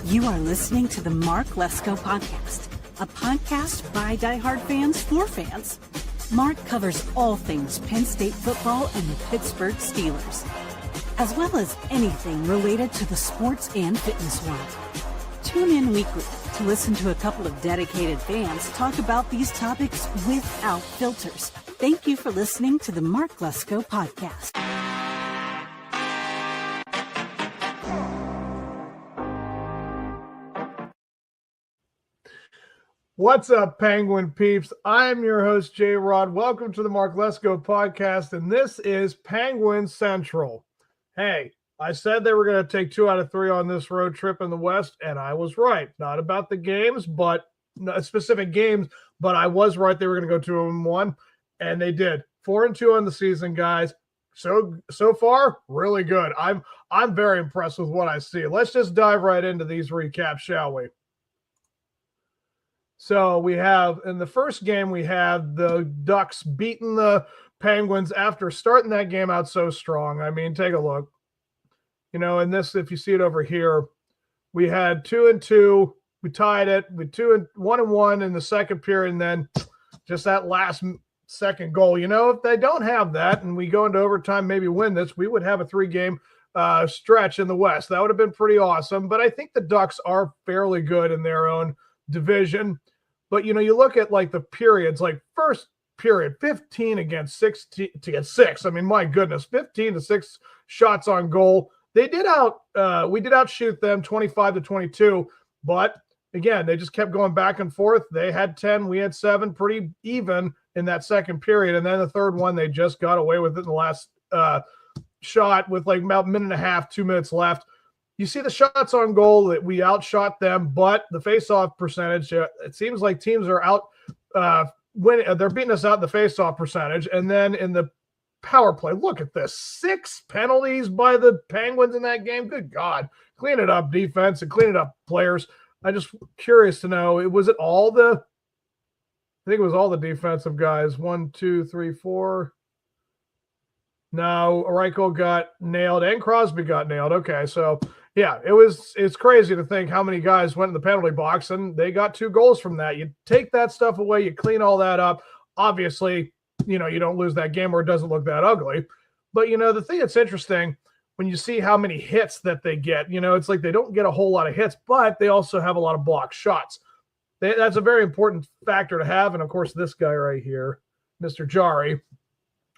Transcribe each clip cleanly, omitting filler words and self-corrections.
You are listening to the Mark Lesko Podcast, a podcast by diehard fans for fans. Mark covers all things Penn State football and the Pittsburgh Steelers, as well as anything related to the sports and fitness world. Tune in weekly to listen to a couple of dedicated fans talk about these topics without filters. Thank you for listening to the Mark Lesko Podcast. What's up, Penguin peeps? I'm your host, J-Rod. Welcome to the Mark Lesko Podcast, and this is Penguin Central. Hey, I said they were going to take 2 out of 3 on this road trip in the West, and I was right. Not about the games, but specific games, but I was right. They were going to go 2-1, and they did. 4-2 on the season, guys. So far, really good. I'm very impressed with what I see. Let's just dive right into these recaps, shall we? So we have, in the first game, we had the Ducks beating the Penguins after starting that game out so strong. I mean, take a look. You know, in this, if you see it over here, we had 2-2. We tied it with 1-1 in the second period, and then just that last second goal. You know, if they don't have that and we go into overtime, maybe win this, we would have a 3-game stretch in the West. That would have been pretty awesome. But I think the Ducks are fairly good in their own division. But, you know, you look at like the periods, like first period, 15 against 6 to get 6. I mean, my goodness, 15-6 shots on goal. We did outshoot them 25-22, but again, they just kept going back and forth. They had 10, we had 7, pretty even in that second period. And then the third one, they just got away with it in the last shot with like about a minute and a half, 2 minutes left. You see the shots on goal that we outshot them, but the face-off percentage, it seems like teams are out winning. They're beating us out in the face-off percentage. And then in the power play, look at this. 6 penalties by the Penguins in that game. Good God. Clean it up, defense, and clean it up, players. I'm just curious to know, I think it was all the defensive guys. 1, 2, 3, 4. No, Reichel got nailed and Crosby got nailed. Okay, so yeah, it's crazy to think how many guys went in the penalty box and they got 2 goals from that. You take that stuff away, you clean all that up. Obviously, you know, you don't lose that game or it doesn't look that ugly. But, you know, the thing that's interesting when you see how many hits that they get, you know, it's like they don't get a whole lot of hits, but they also have a lot of blocked shots. That's a very important factor to have. And, of course, this guy right here, Mr. Jari,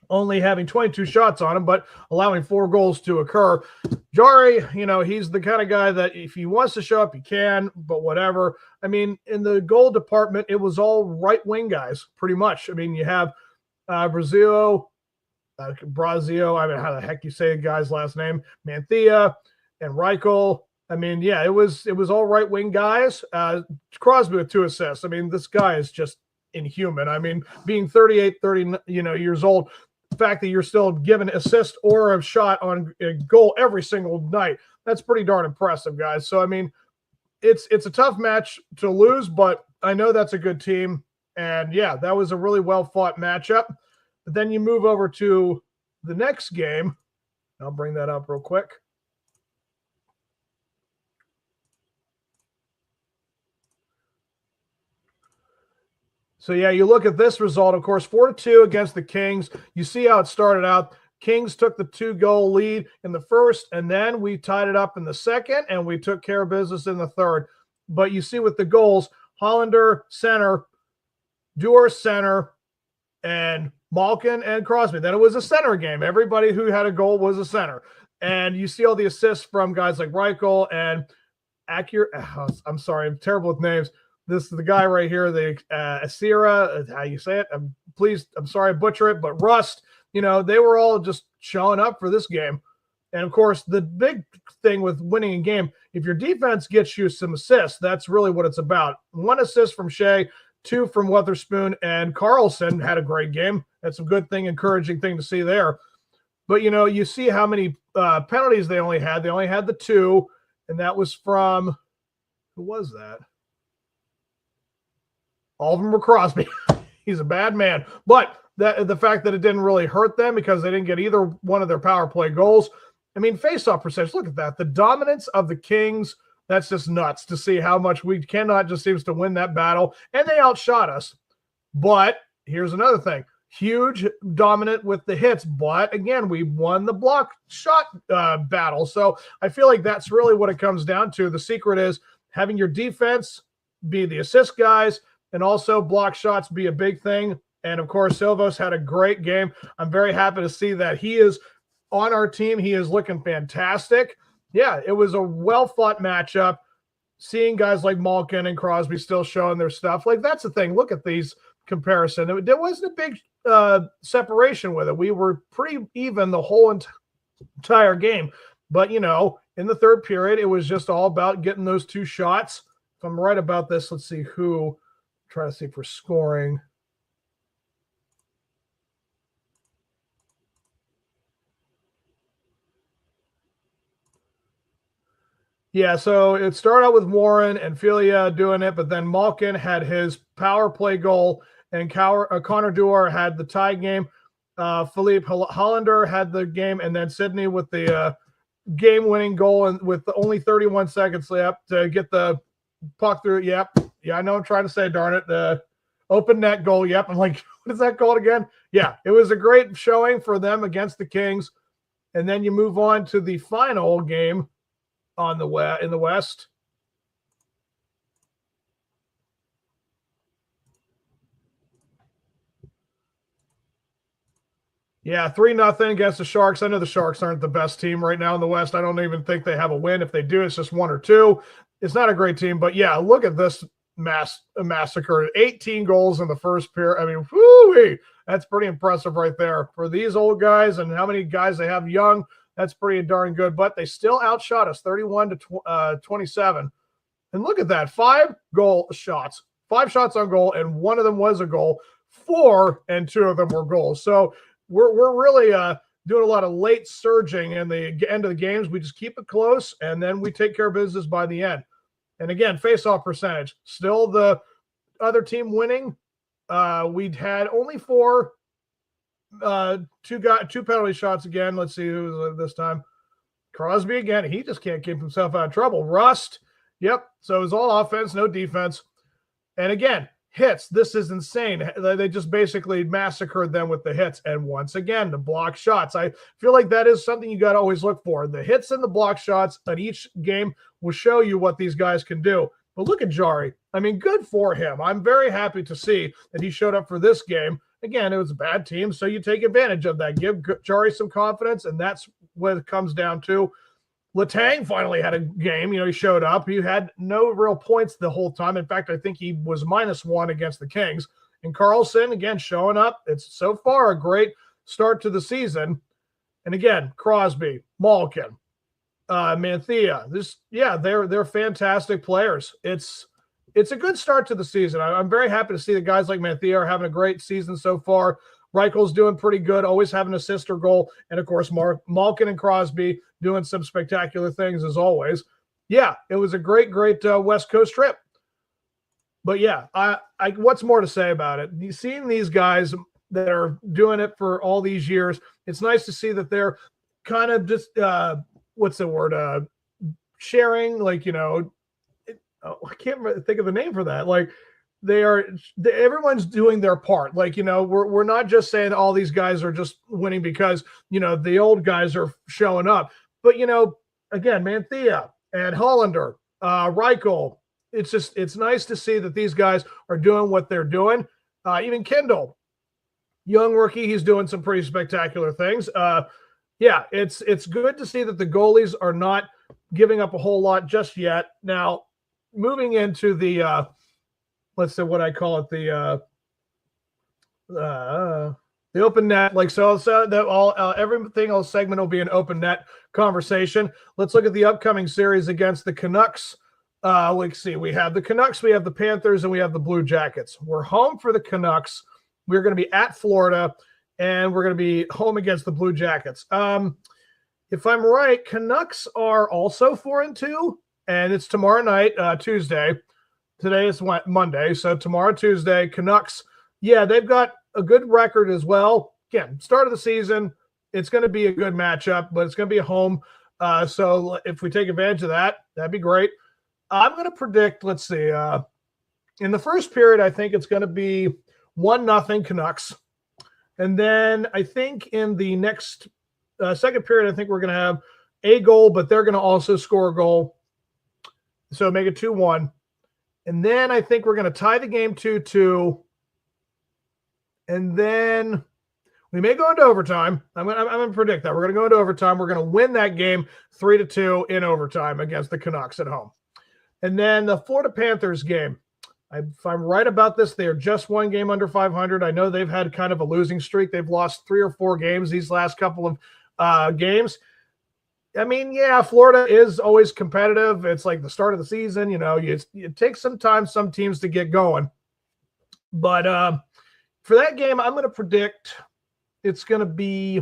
only having 22 shots on him, but allowing 4 goals to occur. Jari, you know, he's the kind of guy that if he wants to show up, he can, but whatever. I mean, in the goal department, it was all right-wing guys, pretty much. I mean, you have Brazio, I don't know how the heck you say the guy's last name, Manthea, and Reichel. I mean, yeah, it was all right-wing guys. Crosby with 2 assists. I mean, this guy is just inhuman. I mean, being 30 years old, the fact that you're still given assist or a shot on a goal every single night, that's pretty darn impressive, guys. So, I mean, it's a tough match to lose, but I know that's a good team. And, yeah, that was a really well-fought matchup. But then you move over to the next game. I'll bring that up real quick. So, yeah, you look at this result, of course, 4-2 against the Kings. You see how it started out. Kings took the 2-goal lead in the first, and then we tied it up in the second, and we took care of business in the third. But you see with the goals, Hollander, center, Dewar, center, and Malkin and Crosby. Then it was a center game. Everybody who had a goal was a center. And you see all the assists from guys like Reichel and I'm sorry, I'm terrible with names. This is the guy right here, the Asira, how you say it. I'm sorry I butcher it, but Rust, you know, they were all just showing up for this game. And, of course, the big thing with winning a game, if your defense gets you some assists, that's really what it's about. 1 assist from Shea, 2 from Witherspoon, and Carlson had a great game. That's a good thing, encouraging thing to see there. But, you know, you see how many penalties they only had. They only had the 2, and that was from – who was that? All of them were Crosby. He's a bad man. But the fact that it didn't really hurt them because they didn't get either one of their power play goals. I mean, face-off percentage, look at that. The dominance of the Kings That's just nuts to see how much we cannot just seems to win that battle. And they outshot us. But here's another thing. Huge dominant with the hits, but again, we won the block shot battle. So I feel like that's really what it comes down to. The secret is having your defense be the assist guys and also block shots be a big thing. And of course, Silvos had a great game. I'm very happy to see that he is on our team. He is looking fantastic. Yeah, it was a well-fought matchup. Seeing guys like Malkin and Crosby still showing their stuff, like that's the thing. Look at these comparison. There wasn't a big separation with it. We were pretty even the whole entire game. But, in the third period, it was just all about getting those two shots. If I'm right about this, let's see who. Try to see for scoring. Yeah, so it started out with Warren and Filia doing it, but then Malkin had his power play goal, and Connor Dewar had the tie game. Philippe Hollander had the game, and then Sydney with the game-winning goal and with only 31 seconds left to get the puck through. Yep. Yeah, I know I'm trying to say, darn it, the open net goal. Yep. I'm like, what is that called again? Yeah, it was a great showing for them against the Kings. And then you move on to the final game in the West. Yeah, 3-0 against the Sharks. I know the Sharks aren't the best team right now in the West. I don't even think they have a win. If they do, it's just 1 or 2. It's not a great team, but yeah, look at this massacre. 18 goals in the first period. I mean, whoo-wee, that's pretty impressive right there. For these old guys and how many guys they have young, that's pretty darn good. But they still outshot us 31-27. And look at that, 5 shots on goal, and 1 of them was a goal. 4 and 2 of them were goals. So we're really doing a lot of late surging in the end of the games. We just keep it close, and then we take care of business by the end. And again, face-off percentage, still the other team winning. We'd had only 4, 2 penalty shots again. Let's see who was this time. Crosby again. He just can't keep himself out of trouble. Rust. Yep. So it was all offense, no defense. And again, hits. This is insane. They just basically massacred them with the hits. And once again, the block shots. I feel like that is something you got to always look for. The hits and the block shots at each game will show you what these guys can do. But look at Jari. I mean, good for him. I'm very happy to see that he showed up for this game. Again, it was a bad team, so you take advantage of that. Give Jari some confidence, and that's what it comes down to. Letang finally had a game. He showed up. He had no real points the whole time. In fact, I think he was -1 against the Kings. And Carlson, again, showing up. It's so far a great start to the season. And again, Crosby, Malkin, Manthea. They're fantastic players. It's a good start to the season. I'm very happy to see the guys like Manthea are having a great season so far. Reichel's doing pretty good, always having an assist or goal. And, of course, Malkin and Crosby doing some spectacular things as always. Yeah, it was a great West Coast trip. But, yeah, I what's more to say about it? Seeing these guys that are doing it for all these years, it's nice to see that they're kind of just sharing, I can't think of the name for that. Like, everyone's doing their part. We're not just saying all these guys are just winning because, the old guys are showing up. But, again, Manthea and Hollander, Reichel, it's nice to see that these guys are doing what they're doing. Even Kendall, young rookie, he's doing some pretty spectacular things. It's good to see that the goalies are not giving up a whole lot just yet. Now, moving into the let's say what I call it, the open net. Everything else segment will be an open net conversation. Let's look at the upcoming series against the Canucks. Let's see. We have the Canucks, we have the Panthers, and we have the Blue Jackets. We're home for the Canucks. We're going to be at Florida, and we're going to be home against the Blue Jackets. If I'm right, Canucks are also 4-2, and it's tomorrow night, Tuesday. Today is Monday, so tomorrow, Tuesday, Canucks, they've got a good record as well. Again, start of the season, it's going to be a good matchup, but it's going to be a home. So if we take advantage of that, that'd be great. I'm going to predict, let's see, in the first period, I think it's going to be 1-0 Canucks. And then I think in the next second period, I think we're going to have a goal, but they're going to also score a goal. So make it 2-1. And then I think we're going to tie the game 2-2. And then we may go into overtime. I'm going to predict that. We're going to go into overtime. We're going to win that game 3-2 in overtime against the Canucks at home. And then the Florida Panthers game. If I'm right about this, they are just one game under 500. I know they've had kind of a losing streak. They've lost 3 or 4 games these last couple of games. I mean, yeah, Florida is always competitive. It's like the start of the season. You know, it takes some time, some teams to get going. But for that game, I'm going to predict it's going to be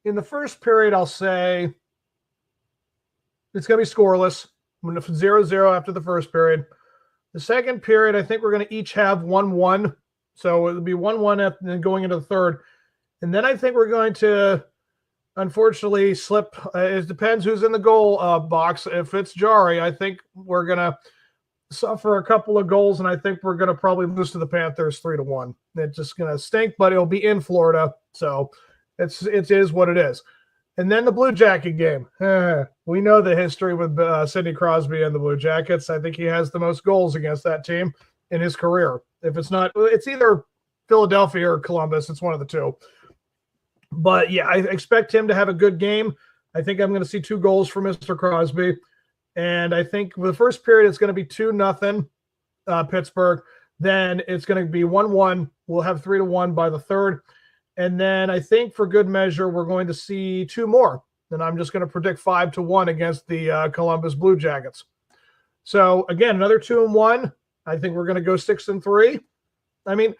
in the first period, I'll say it's going to be scoreless. I'm going to 0-0 after the first period. The second period, I think we're going to each have 1-1. So it'll be 1-1 and then going into the third. And then I think we're going to, unfortunately, slip. It depends who's in the goal box. If it's Jari, I think we're going to suffer a couple of goals, and I think we're going to probably lose to the Panthers 3-1. It's just going to stink, but it'll be in Florida. So it is what it is. And then the Blue Jacket game. We know the history with Sidney Crosby and the Blue Jackets. I think he has the most goals against that team in his career. If it's not, it's either Philadelphia or Columbus. It's one of the two. But, yeah, I expect him to have a good game. I think I'm going to see 2 goals from Mr. Crosby. And I think for the first period, it's going to be 2-0 Pittsburgh. Then it's going to be 1-1. We'll have 3-1 by the third. And then I think for good measure, we're going to see 2 more. And I'm just going to predict 5-1 against the Columbus Blue Jackets. So, again, another 2-1. I think we're going to go 6-3. I mean,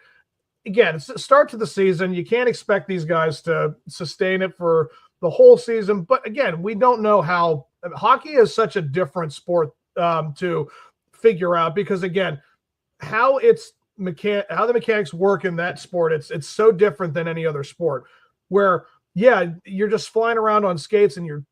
again, it's the start to the season. You can't expect these guys to sustain it for the whole season. But, again, we don't know how – hockey is such a different sport to figure out because, again, how the mechanics work in that sport, it's so different than any other sport where, yeah, you're just flying around on skates and you're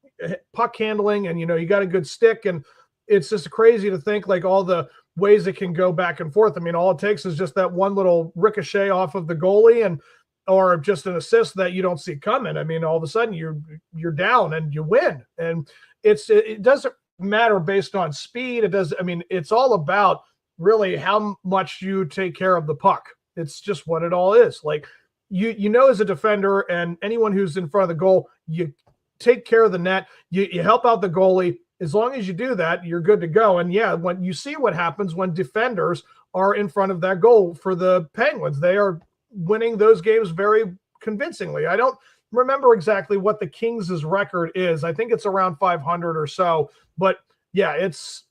puck handling and, you know, you got a good stick. And it's just crazy to think like all the ways it can go back and forth. I mean, all it takes is just that one little ricochet off of the goalie or just an assist that you don't see coming. I mean, all of a sudden you're down and you win. And it doesn't matter based on speed. It's all about really how much you take care of the puck. It's just what it all is. Like, you know, as a defender and anyone who's in front of the goal, you take care of the net, you help out the goalie. As long as you do that, you're good to go. And yeah, when you see what happens when defenders are in front of that goal for the Penguins, they are winning those games very convincingly. I don't remember exactly what the Kings' record is. I think it's around 500 or so, but yeah, it's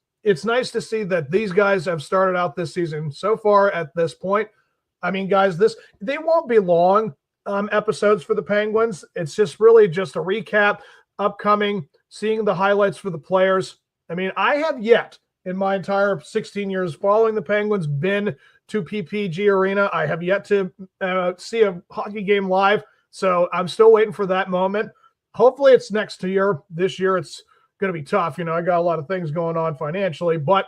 nice to see that these guys have started out this season so far at this point. I mean, guys, they won't be long episodes for the Penguins. It's just really just a recap, upcoming, seeing the highlights for the players. I mean, I have yet in my entire 16 years following the Penguins been to PPG Arena. I have yet to see a hockey game live, so I'm still waiting for that moment. Hopefully it's next year. This year it's going to be tough. You know, I got a lot of things going on financially, but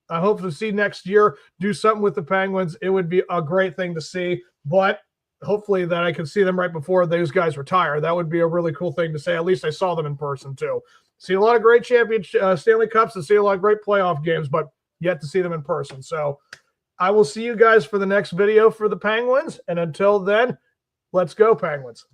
I hope to see next year do something with the Penguins. It would be a great thing to see, but hopefully that I can see them right before those guys retire. That would be a really cool thing to say. At least I saw them in person too. See a lot of great Stanley Cups and see a lot of great playoff games, but yet to see them in person. So I will see you guys for the next video for the Penguins. And until then, let's go Penguins.